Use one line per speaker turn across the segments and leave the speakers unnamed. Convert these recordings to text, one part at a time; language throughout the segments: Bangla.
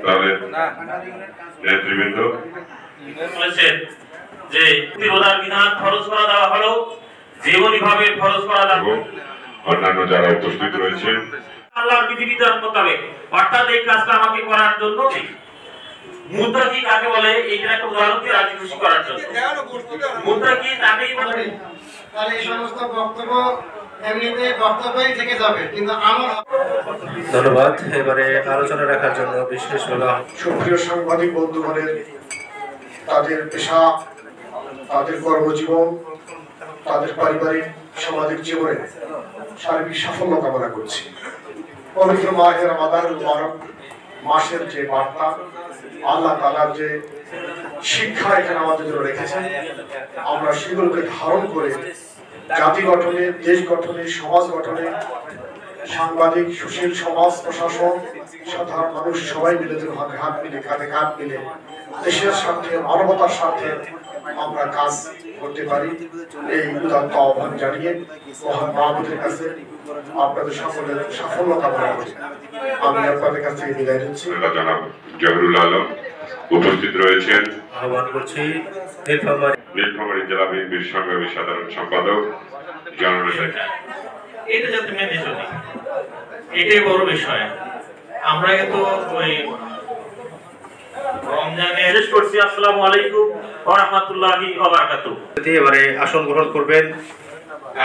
তাদের নেতৃবৃন্দ
বলেছেন যে রোজার বিধান ফরজ করা দেওয়া হলো জীবনীভাবে ফরজ করা দেওয়া
অন্যান্য যারা উপস্থিত রয়েছেন
আল্লাহর বিধিবিধান মোতাবেক অর্থাৎ এই কাজটা আমাকে করার জন্য মুত্তাকি কাকে বলে এইটা একটা উদাহরণ দিয়ে রাজি খুশি করার জন্য মুত্তাকি তাকেই বলে।
তাহলে এই সমস্ত বক্তব্য এমনিতে বক্তব্যই থেকে যাবে, কিন্তু আমার
ধন্যবাদ। এবারে আলোচনা রাখার জন্য বিশেষভাবে
সুপ্রিয় সাংবাদিক বন্ধুগণের তাদের পেশা, তাদের কর্মজীবন, তাদের পারিবারিক সামাজিক জীবনে সার্বিক সাফল্য কামনা করছি। পবিত্র মাহে রমাদানুল মুবারক মাসের যে বার্তা, আল্লাহ তাআলার যে শিক্ষা এখানে আমাদের জন্য রেখেছেন, আমরা সেগুলোকে ধারণ করে জাতি গঠনে, দেশ গঠনে, সমাজ গঠনে, সাংবাদিক, সুশীল সমাজ, প্রশাসন, সাধারণ মানুষ সবাই মিলে হাত মিলে, কাঁধে কাঁধ মিলে দেশের স্বার্থে, মানবতার স্বার্থে আমরা কাজ করতে পারি, এই উদাত্ত আহ্বান জানিয়ে মহান মাহবুবের কাছে আপনাদের সকলের সাফল্য কামনা করি। আমি আপনাদের কাছ থেকে বিদায় নিচ্ছি।
জনাব জহুরুল আলম উপস্থিত রয়েছেন।
আহ্বান করছি
নীলফামারী জেলা বিএনপির সংগ্রামী সাধারণ সম্পাদক জানুল শেখ।
এটা যাতে মেনে চলি, এটাই বড় বিষয়। আমরা কিন্তু ওই রমজানে শেষ করছি। আসসালামু আলাইকুম ওয়া রাহমাতুল্লাহি ওয়া বারাকাতুহু।
এবারে আসন গ্রহণ করবেন।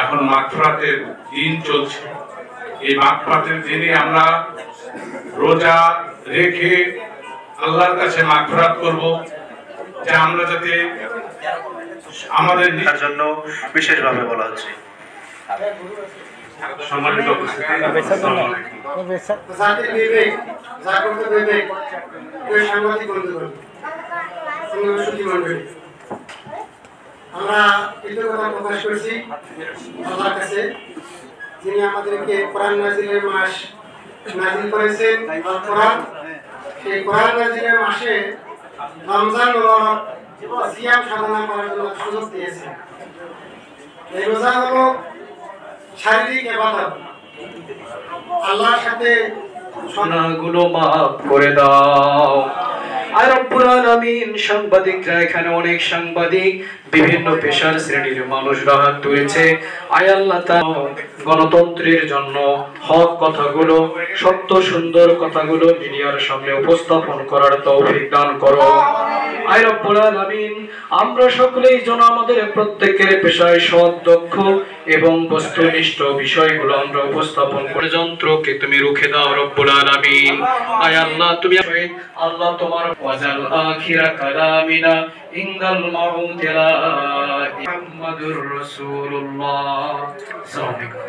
এখন মাগফিরাতের দিন চলছে, এই মাগফিরাতের দিনে আমরা রোজা রেখে আল্লাহর কাছে মাগফিরাত করব, যে আমরা যাতে আমাদের
তার জন্য বিশেষভাবে বলা হচ্ছে।
সম্মানিত উপস্থিতি, আসসালামু আলাইকুম।
জাতির বিবেক, জাগ্রত বিবেক, ওই সাংবাদিক বন্ধুগণ, সুধী মণ্ডলী, আমরা কৃতজ্ঞতা প্রকাশ করছি আল্লাহর কাছে, যিনি আমাদেরকে কোরআন নাজিলের মাস নাজিল করেছেন। আল কোরআন, সেই কোরআন নাজিলের মাসে রমজান মুবারক সিয়াম সাধনা করার জন্য সুযোগ দিয়েছেন। এই রোজা হলো শারীরিক ইবাদত, আল্লাহর সাথে
গুনাহগুলো মাফ করে দাও। আর রব্বুল আলামিন, সাংবাদিকরা এখানে অনেক সাংবাদিক, বিভিন্ন পেশার শ্রেণীর মানুষরা হাত তুলেছে। আয় আল্লাহ তাআলা গণতন্ত্রের জন্য হক কথাগুলো, সত্য সুন্দর কথাগুলো মিডিয়ার সামনে উপস্থাপন করার তৌফিক দান করো। আয় রব্বুল আলামিন, আমরা সকলেই যেন আমাদের প্রত্যেকের পেশায় সৎ, দক্ষ এবং বস্তুনিষ্ঠ বিষয়গুলো আমরা উপস্থাপন করে যন্ত্রকে তুমি রুখে দাও রব্বুল আলামিন। আয় আল্লাহ, তুমি আল্লাহ তোমার ওয়াজাল আখিরা কালামিনা ইনদাল মাউত লা মুহাম্মাদুর রাসূলুল্লাহ। আসসালামু আলাইকুম।